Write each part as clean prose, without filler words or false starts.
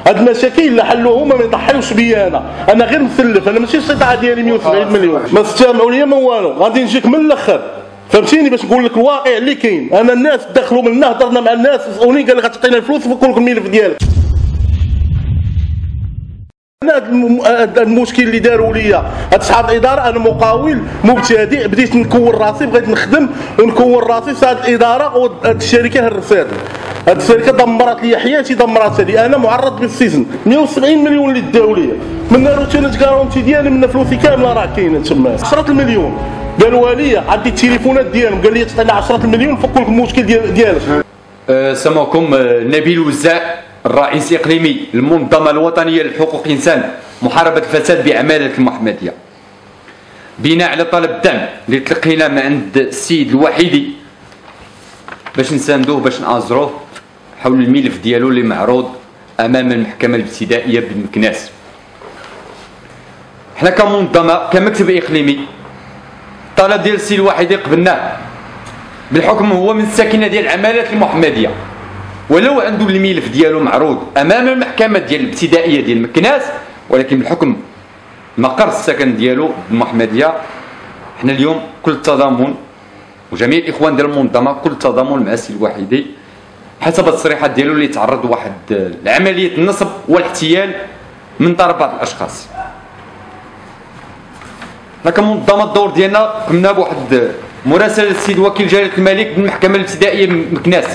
هاد المشاكل اللي حلوهم ما يضحيوش بيا انا غير مسلف، انا ماشي الاستطاعه ديالي 170 مليون، ما استمعوا ليا ما والو، غادي نجيك من الاخر فهمتيني باش نقول لك الواقع اللي كاين. انا الناس دخلوا منا هضرنا مع الناس مسؤولين قال لك غتعطينا الفلوس ونقول لك الملف ديالك. انا هذا المشكل اللي داروا ليا هاد اصحاب الاداره، انا مقاول مبتدئ بديت نكون راسي، بغيت نخدم ونكون راسي في هاد الاداره وهاد الشركه هرساتني. هاد الشركه دمرت لي حياتي، دمرت لي، انا معرض بالسجن. 170 مليون اللي داو ليا من روتينات كارونتي ديالي، من فلوسي كامله راه كاينه تما 10 المليون. قالوا لي عندي التليفونات ديالهم، قال لي تعطينا 10 المليون نفك لك المشكل ديالك. سمعكم نبيل وزاع، الرئيس الإقليمي للمنظمة الوطنية لحقوق الإنسان محاربة الفساد بعمالة المحمدية. بناء على طلب الدعم اللي تلقينا من عند السيد الوحيدي باش نساندوه باش نأزروه حول الملف ديالو اللي معروض أمام المحكمة الابتدائية بمكناس. حنا كمنظمة كمكتب إقليمي الطلب ديال السيد الوحيدي قبلناه، بالحكم هو من الساكنة ديال عمالة المحمدية، ولو عنده الملف ديالو معروض امام المحكمه ديال الابتدائيه ديال مكناس، ولكن بحكم مقر السكن ديالو بالمحمديه حنا اليوم كل التضامن وجميع الاخوان ديال المنظمه كل التضامن مع السي الوحيدي حسب التصريحات ديالو اللي تعرض لواحد لعمليه النصب والاحتيال من طرف بعض الاشخاص. حنا كمنظمه الدور ديالنا قمنا بواحد مراسله للسيد وكيل جلاله الملك بالمحكمه الابتدائيه مكناس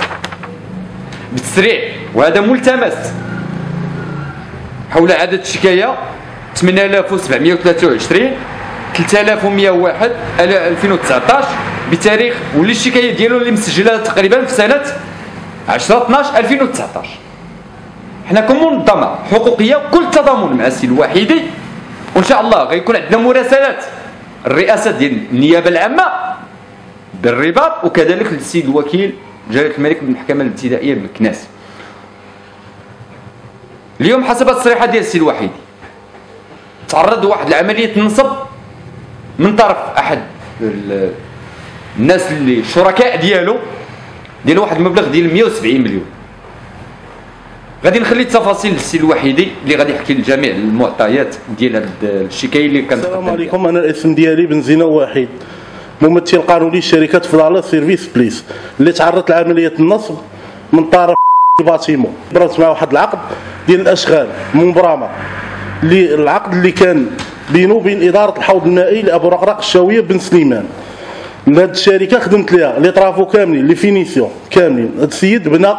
بالتسريع، وهذا ملتمس حول عدد الشكاية 8723 3101 2019 بتاريخ واللي الشكاية ديالو اللي مسجلة تقريبا في سنة 10/12/2019. حنا كمنظمة حقوقية كل تضامن مع السي الوحيدي، وإن شاء الله غيكون عندنا مراسلات الرئاسة ديال النيابة العامة بالرباط وكذلك للسيد الوكيل جلاله الملك من المحكمه الابتدائيه بمكناس. اليوم حسب التصريحات ديال السي الوحيدي تعرض لواحد العمليه نصب من طرف احد الناس اللي شركاء ديالو ديال واحد المبلغ ديال 170 مليون. غادي نخلي التفاصيل للسي الوحيدي اللي غادي يحكي لجميع المعطيات ديال هاد الشكايه اللي كانت. السلام عليكم، انا الاسم ديالي بن زينه واحد، ممثل قانوني شركة فضالة سيرفيس بليس اللي تعرضت لعملية النصب من طرف الباتيمون. برات مع واحد العقد ديال الاشغال مبرمة، اللي العقد اللي كان بينه وبين اداره الحوض المائي لابو رقراق الشاويه بن سليمان. لهاد الشركه خدمت ليها لي طرافو كاملين، لي فينيسيون كاملين. هاد السيد بنى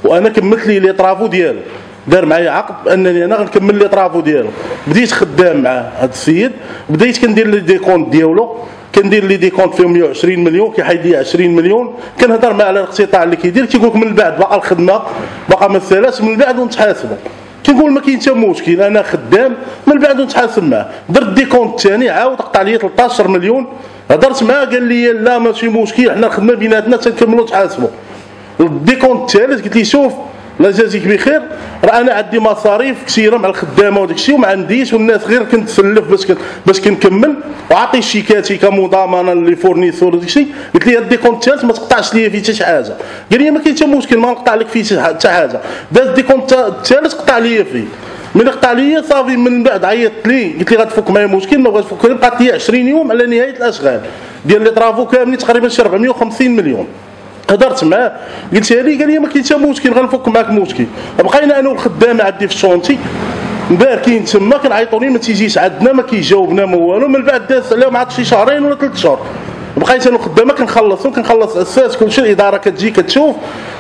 وانا كملت ليه لي طرافو ديالو، دار معايا عقد بانني انا غنكمل لي طرافو ديالو. بديت خدام مع هاد السيد، بديت كندير لي ديكونت ديالو، كندير لي ديكونت فيهم 120 مليون، كيحيد لي 20 مليون. كنهضر معاه على الاقتطاع اللي كيدير، كيقول لك من بعد باقا الخدمه باقا ما سالاش، من بعد ونتحاسبوا. كنقول ما كاين حتى مشكل، انا خدام من بعد نتحاسب معاه. درت ديكونت الثاني عاود قطع لي 13 مليون. هضرت معاه قال لي لا ماشي مشكل، حنا الخدمه بيناتنا تنكملوا نتحاسبوا. الديكونت الثالث قلت لي شوف الله يجازيك بخير، راه انا عندي مصاريف كثيره مع الخدامه وداك الشيء وما عنديش، والناس غير كنتسلف باش كنكمل وعطي شيكاتي كمضامنه لي فورنيسور وداك الشيء. قلت لي الديكونت الثالث ما تقطعش لي فيه حتى شي حاجه. قال لي ما كاين حتى مشكل، ما نقطع لك فيه حتى حاجه. داز الديكونت الثالث قطع لي فيه، ملي قطع لي صافي من بعد عيطت لي قلت لي غتفك معايا مشكل، ما بغاش تفك لي. بقات لي 20 يوم على نهايه الاشغال ديال لي طرافو كاملين تقريبا شي 450 مليون. هضرت معاه قلت لي، قال لي ما كاين حتى مشكل غنفك معاك مشكل. بقينا انا والخدامه عندي في الشونتي مباركين تما كنعيطوا ليه ما تيجيش عندنا، ما كيجاوبنا ما والو. من بعد داز عليهم عاد شي شهرين ولا 3 شهور، بقيت انا والخدامه كنخلص اساس كلشي، الاداره كتجي كتشوف.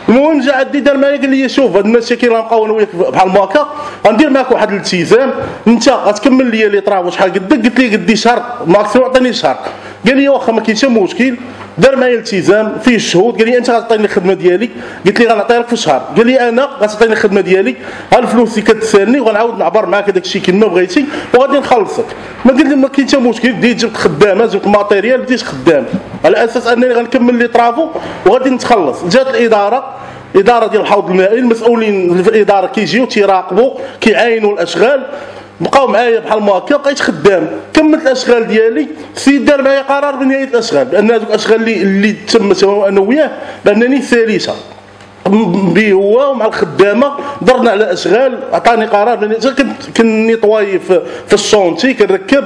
المهم جا عندي دار معايا قال لي شوف هاد المشاكل اللي غنبقاو انا وياك بحال هكا غندير معاك واحد الالتزام، انت غتكمل لي لي طرافو شحال قدك. قلت لي قدي شهر ماكسيموم، عطيني شهر. قال لي واخا ما كاينش مشكل، دار معايا التزام فيه الشهود. قال لي انت غتعطيني الخدمه ديالي. قلت لي غنعطيها لك في شهر. قال لي انا غتعطيني الخدمه ديالي، ها الفلوس اللي كتسالني وغنعاود نعبر معاك داك الشيء كما بغيتي وغادي نخلصك. ما قلت لي ما كاين حتى مشكل. بديت جبت خدامه، جبت الماتيريال، بديت خدام على اساس انني غنكمل لي طرافو وغادي نتخلص. جات الاداره ديال الحوض المائي، المسؤولين في الاداره كيجيو تيراقبوا كيعاينوا الاشغال. بقاو معايا بحال ما هكا، بقيت خدام كملت الاشغال ديالي. السيد دار معايا قرار بنهايه الاشغال بان هذوك الاشغال اللي تم سواء انا وياه بانني ثالثه به هو ومع الخدامه، درنا على اشغال، عطاني قرار كنيطواي في الشونتي كنركب.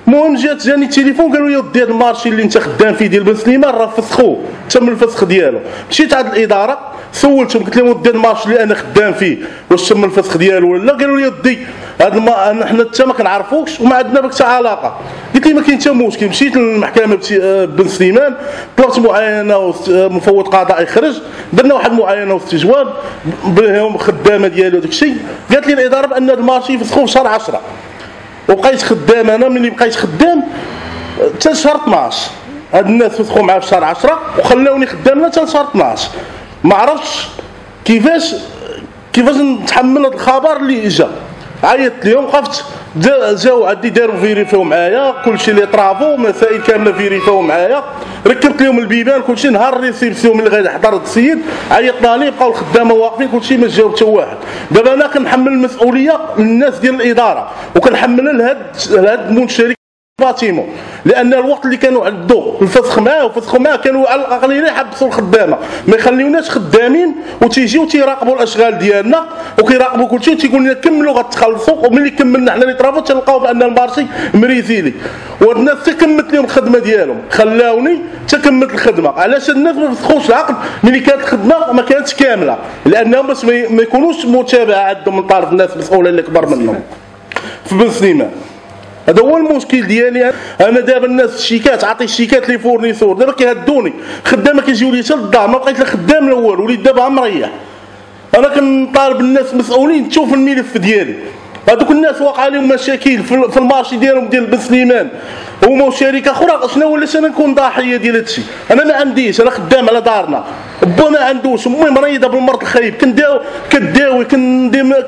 المهم جاني التليفون قالوا لي ودي هذا المارشي اللي انت خدام فيه ديال بن سليمان راه فسخوه، تم الفسخ ديالو. مشيت عند الاداره سولتهم قلت لهم ودي المارشي اللي انا خدام فيه واش تم الفسخ ديالو ولا؟ قالوا لي ودي هذا حنا حتى ما كنعرفوكش وما عندنا بك حتى علاقه. قلت لي ما كاين حتى مشكل. مشيت للمحكمه بن سليمان طلبت معاينه ومفوض قضائي خرج، درنا واحد المعاينه واستجواب بهم خدامه ديالو داك الشيء. قالت لي الاداره بان هذا المارشي يفسخوه في شهر 10 وبقيت خدام. انا ملي بقيت خدام حتى شهر 12 هاد الناس فسخوا معايا في شهر 10 وخلاوني خدام حتى شهر 12. ما عرفتش كيفاش نتحمل هذا الخبر اللي جا. عيطت لهم وقفت، جاو عندي داروا فيريفيو معايا كلشي لي طرافو مسائل كامله فيريفيو معايا، ركبت لهم البيبان كلشي. نهار ريسيبسيون ملي غادي يحضر السيد عيطنا ليه بقاو الخدامه واقفين كلشي ما جاوب حتى واحد. دابا انا كنحمل المسؤوليه للناس ديال الاداره وكنحملها لهاد المنشري فاطمه، لان الوقت اللي كانوا عندو الفسخ معاه وفسخوا معاه كانوا على الاقل يحبسوا الخدامه، ما يخليوناش خدامين وتيجيو تيراقبوا الاشغال ديالنا وكيراقبوا كلشي وتيقول لنا كملوا غتخلصوا. وملي كملنا حنا اللي طرافو تلقاو بان المارشي مريزيلي، والناس تكملت لهم الخدمه ديالهم خلاوني تكملت الخدمه. علاش الناس ما فسخوش العقد ملي كانت الخدمه ما كانتش كامله؟ لانهم باش ما يكونوش متابعه عندهم من طرف الناس مسؤوله اللي كبر منهم في بن سليمان. هذا هو المشكل ديالي. انا دابا الناس الشيكات عطي الشيكات لي فورنيسور دابا كيهدوني خدامه كيجيو لي حتى للدار ما بقيت لا خدام الاول وليت دابا مريح. انا كنطالب الناس مسؤولين تشوف الملف ديالي. هذوك الناس واقع لهم مشاكل في المارشي ديالهم ديال بن سليمان هما وشركه اخرى. شنو ولاش انا نكون ضحيه ديال هذا الشيء؟ انا ما عنديش، انا خدام على دارنا، با ما عندوش، امي مريضه بالمرض الخايب كنداوي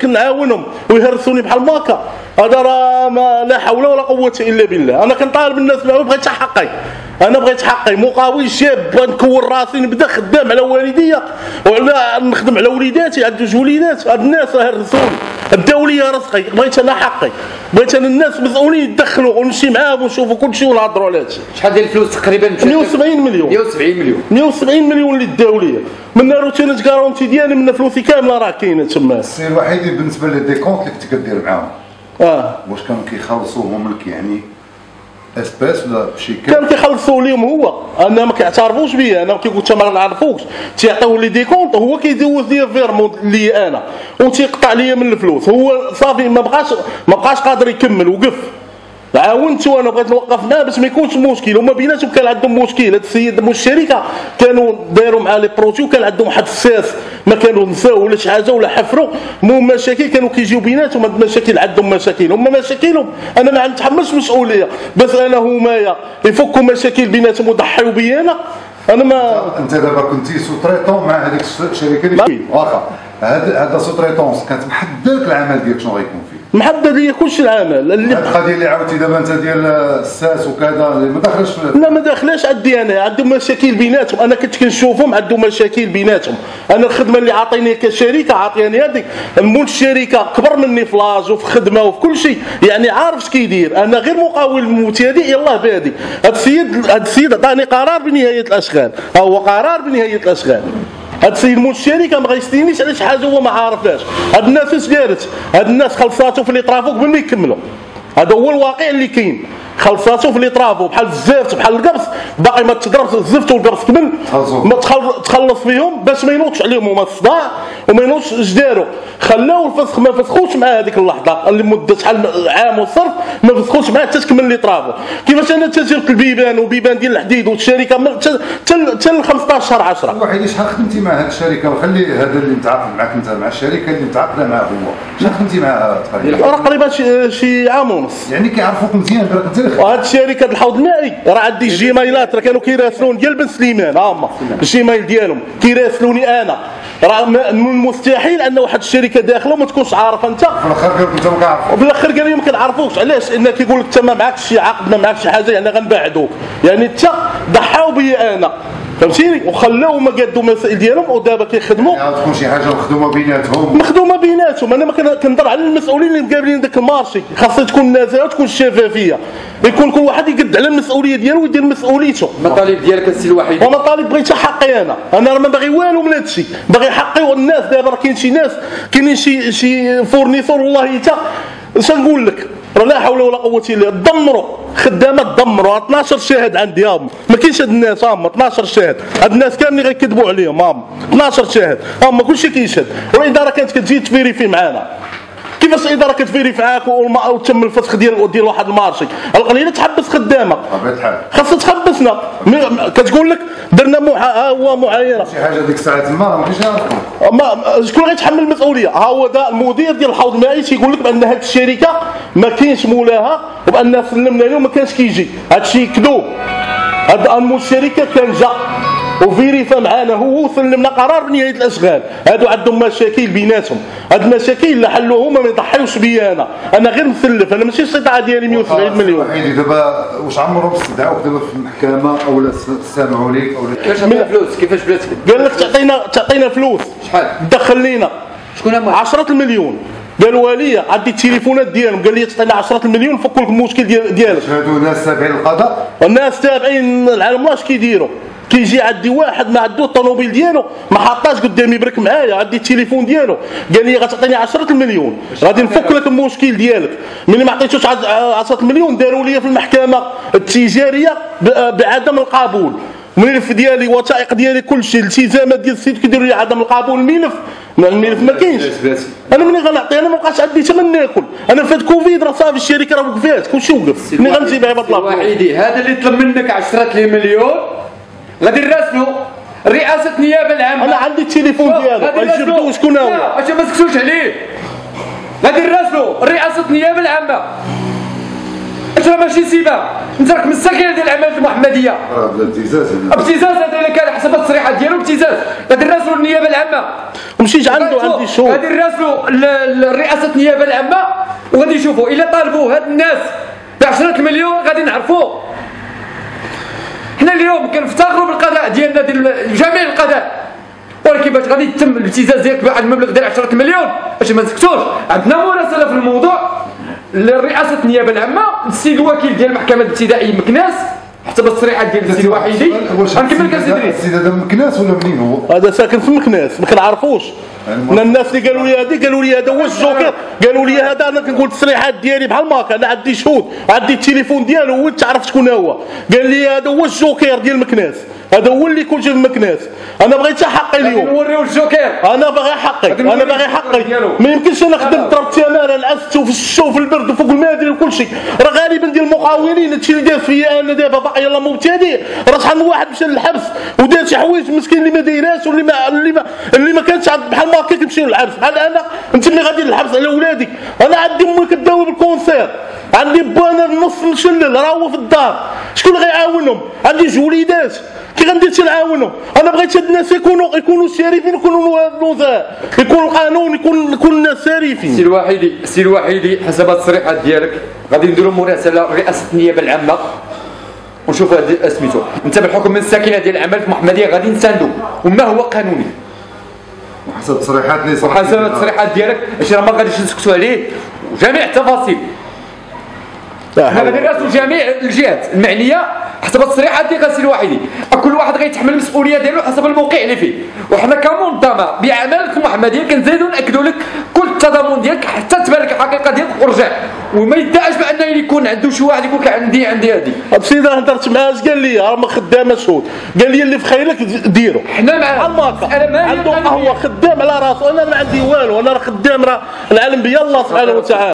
كنعاونهم ويهرسوني بحال ماكا. هذا راه لا حول ولا قوه الا بالله. انا كنطالب الناس ما بغيتش حقي، انا بغيت حقي مقاول شاب نكون راسي نبدا خدام على والديا ولا نخدم على وليداتي. عندي جوج وليدات، هاد الناس راه هرسوني داو لي رزقي. بغيت انا حقي، بغيت انا الناس مسؤولين يتدخلوا ونمشي معاهم ونشوفوا كل شيء ونهضروا على هادشي. شحال ديال الفلوس تقريبا؟ 170 مليون. 170 مليون اللي داو لي من روتينات كارونتي ديالي من فلوسي كامله راه كاينه تما. السي الوحيد بالنسبه للديكونت اللي كنت كدير معاهم واش كانوا كيخلصوهم لك يعني اسباس ولا بشي كانوا كيخلصوا لهم هو؟ انا ما كيعترفوش بيا، انا كيقول حتى ما نعرفوكش. تيعطيو لي ديكونت هو كيدوز لي فيرمون لي انا وتيقطع لي من الفلوس. هو صافي ما بقاش قادر يكمل وقف. عاونته وانا بغيت نوقف معاه باش ما يكونش مشكل. هما بيناتهم كان عندهم مشكل. هذا السيد مول الشركه كانوا داروا مع لي بروتي وكان عندهم واحد الساس ما كانوا نساو ولا شي حاجه ولا حفروا. المهم مشاكل كانوا كيجيو بيناتهم. هاد المشاكل عندهم مشاكل، هما مشاكلهم انا ما نتحملش مسؤوليه. بس انا همايا يفكوا مشاكل بيناتهم وضحيوا بي انا ما. انت دابا كنتي سوتريتون مع هذيك الشركه اللي واخا هذا سوتريتونس كانت محدده لك العمل ديالك شنو غيكون فيه؟ محدد لي كلشي العمل. القضيه اللي عاودتي دابا انت ديال الساس وكذا ما داخلش لا ما داخلاش عندي انا. عندهم مشاكل بيناتهم، انا كنت كنشوفهم عندهم مشاكل بيناتهم. انا الخدمه اللي عاطيني كشركه عاطياني هذيك مول الشركه كبر مني في لاج وفي خدمه وفي كل شيء، يعني عارف اش كيدير. انا غير مقاول مبتدئ يلاه بادي. هذا السيد عطاني قرار بنهايه الاشغال، ها هو قرار بنهايه الاشغال. هاد السيد مول الشركه ما غيستينيش على شي حاجه هو ما عارفهاش. هاد الناس اش دارت؟ هاد الناس خلصاتو في لي طرافو قبل ما يكملوا. هذا هو الواقع اللي كاين. خلصاتو في لي طرافو بحال الزفت بحال القرص باقي ما تضربش الزفت والقرص كمل ما تخلص فيهم باش ما ينوضش عليهم هما الصداع وما ينوضش اش داروا. خلاو الفسخ ما فسخوش مع هذيك اللحظه اللي مده شحال عام وصرف ما فسخوش معاه حتى تكمل لي طرافو. كيفاش انا جبت البيبان وبيبان ديال الحديد والشركه حتى 15 شهر 10. الوحيد شحال خدمتي مع هذه الشركه؟ وخلي هذا اللي متعاقد معك انت مع الشركه اللي متعاقده معاه هو شحال خدمتي معها تقريبا؟ تقريبا شي عام ونص. يعني كيعرفوك مزيان درك انت. وهاد الشركه الحوض المائي راه عندي الجيمايلات راه كانوا كيراسلون ديال بن سليمان. هما الجيمايل ديالهم كيراسلوني انا. راه من المستحيل ان واحد الشركه داخله وما تكونش عارف انت. في الاخر قال انت ما كنعرفوش. وفي الاخر قال لي ما كنعرفوكش. علاش؟ انك كيقول لك انت ما معكش شي عقد ما معكش شي حاجه يعني غنبعدوك. يعني انت ضحاو بيا انا فهمتيني، وخلاو هما قادوا المسائل ديالهم ودابا كيخدموا. تكون شي حاجه مخدومه بيناتهم. انا ما كنهضر على المسؤولين اللي مقابلين داك المارشي، خاصها تكون نزاهه وتكون شفافيه، يكون كل واحد يقد على المسؤوليه ديالو ويدير مسؤوليته. المطالب ديالك السي الوحيد؟ المطالب بغيت حقي انا راه ما باغي والو من هادشي، باغي حقي. والناس دابا راه كاين شي ناس، كاينين شي فورنيسور والله حتى اش نقول لك، راه لا حول ولا قوه الا بالله، دمروا خدامات، دمروا 12 شاهد عندي ما كاينش هاد الناس 12 شاهد، هاد الناس كاملين غيكذبوا عليهم 12 شاهد ما كلشي كيشهد. والاداره كانت كتجي تفيريفي معانا. كيفاش الاداره كتفيريفي معاك وتم الفسخ ديال واحد المارشي؟ القليله تحبس خدامه خاصها تحبسنا. كتقول لك درنا هو معايره شي حاجه ديك الساعه تما ما كاينش شكون غيتحمل المسؤوليه؟ ها هو دا المدير ديال الحوض المائي تيقول لك بان هذه الشركه ما كاينش مولاها وبان سلمنا له ما كانش كيجي. هذا الشيء كذوب. هذا الشركه كان جا وفيريفا معانا هو وسلمنا قرار بنهايه الاشغال. هادو عندهم مشاكل بيناتهم، هاد المشاكل اللي حلوها هما ما يضحيوش بيا انا غير مسلف، انا ماشي السيطره ديالي 170 مليون. حيدي دابا واش عمرهم استدعوك دابا في المحكمه او لا سامعوا لك او كيفاش عطينا فلوس؟ كيفاش بلاتك؟ قال لك تعطينا فلوس. شحال؟ دخل لينا شكون 10 المليون. قالوا لي عندي التليفونات ديالهم، قال لي تعطينا 10 المليون فكوا لك المشكل ديالك. هادو ناس تابعين للقضاء، والناس تابعين العالم اش كيديروا. كيجي عندي واحد ما عندو الطوموبيل ديالو ما حطاش قدامي برك معايا، عندي التليفون ديالو، قال لي غتعطيني 10 المليون غادي نفك لك المشكل ديالك. ملي ما عطيتوش 10 المليون داروا لي في المحكمه التجاريه بعدم القبول. الملف ديالي وثائق ديالي كلشي الالتزامات ديال السيد كيديروا لي عدم القبول. الملف ما كاينش. انا ملي غنعطي انا ما بقاش عندي ثمن ناكل. انا فات كوفيد راه صافي الشركه راه وقفات كلشي وقف. ملي غنجيب عباد الله وحيدي هذا اللي طلب منك 10 المليون غادي نراسلو رئاسه النيابه العامه. انا عندي التليفون ديالو غنجبدو شكون هو. اش ما سكتوش عليه. غادي نراسلو رئاسه النيابه العامه. اش راه ماشي سيبه، انت راك من الساكنه ديال العمالة المحمديه. راه بلا ابتزاز ابتزاز هذا اللي كان حسب التصريحات ديالو ابتزاز. غادي نراسلو النيابه العامه ومشيت عنده عندي شهود. غادي نراسلو رئاسه النيابه العامه وغادي يشوفوا الا طالبوا هاد الناس ب 10 المليون غادي نعرفوا. حنا اليوم كنفتخروا بالقضاء ديالنا ديال جميع القضاء، ولكن باش غادي يتم الابتزاز ديالك بواحد المبلغ ديال 10 مليون اش ما نسكتوش. عندنا مراسله في الموضوع لرئاسه النيابه العامه، السيد الوكيل ديال المحكمه الابتدائيه مكناس حسب التصريحات ديال السيد الوحيدي. غنكمل لك سيدي. السيد هذا مكناس ولا منين هو؟ هذا ساكن في مكناس ما كنعرفوش. الناس اللي قالوا لي هذه قالوا لي هذا هو الجوكر، قالوا لي هذا انا كنقول التصريحات ديالي بحال ماك، انا عندي شهود عندي التليفون ديالو هو تعرف شكون هو. قال لي هذا هو الجوكر ديال مكناس، هذا هو اللي كلشي في مكناس. انا بغيت حقي اليوم. نوريو الجوكر. انا باغي حقي، انا باغي حقي. ما يمكنش انا خدمت ضربت تماره العست وفي الشتاء وفي البرد وفوق المادري وكل شيء. راه غالبا ديال المقاولين هادشي اللي داز فيا انا دابا باقي يلاه مبتدئ. راه شحال من واحد مشى للحبس ودار شي حوايج مسكين اللي ما دايراش واللي ما كانش بحال ما هكا كيمشيو للحبس. بحال انا انت اللي غادي للحبس على ولادك. انا عندي امي كداوي بالكونسير، عندي بانا النص مشلل راه هو في الدار، شكون اللي غيعاونهم؟ عندي جوج وليدات كي غندير نعاونهم. انا بغيت هاد الناس يكونوا شريفين، يكونوا نزهاء، يكون القانون يكون الناس شريفين. سي الوحيدي حسب التصريحات ديالك غادي نديروا مراسله لرئاسه النيابه العامه ونشوفوا سميتو. انت بالحكم من الساكنه ديال العمالة المحمديه غادي نساندو وما هو قانوني وحسب التصريحات اللي صراحه وحسب التصريحات ديالك اش راه ما غاديش نسكتوا عليه وجميع التفاصيل. حنا غادي نراسلوا جميع الجهات المعنيه حسب التصريحات ديال السي الوحيدي. كل واحد غيتحمل المسؤوليه ديالو حسب الموقع اللي فيه. وحنا كمنظمه بعمالة المحمديه كنزيدوا ناكدوا لك كل التضامن ديالك حتى تبان لك الحقيقه ديالك ورجع، وما يدعش بان يكون عنده شي واحد يقول لك عندي هذه. السيد هضرت معاه اش قال لي؟ راه خدامه شهود، قال لي اللي في خيرك ديرو. حنا معاه عنده هو خدام على راسو، انا ما عندي والو، انا راه خدام، راه العالم بيا الله سبحانه وتعالى.